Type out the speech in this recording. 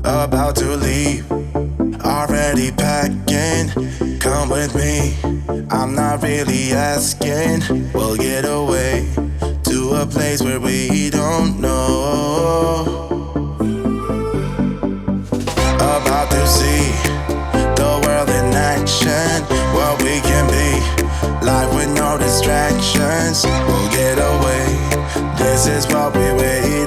about to leave, already packing. Come with me, I'm not really asking. We'll get away to a place where we don't know. About to see the world in action, what we can be, life with no distractions. We'll get away, this is what we wait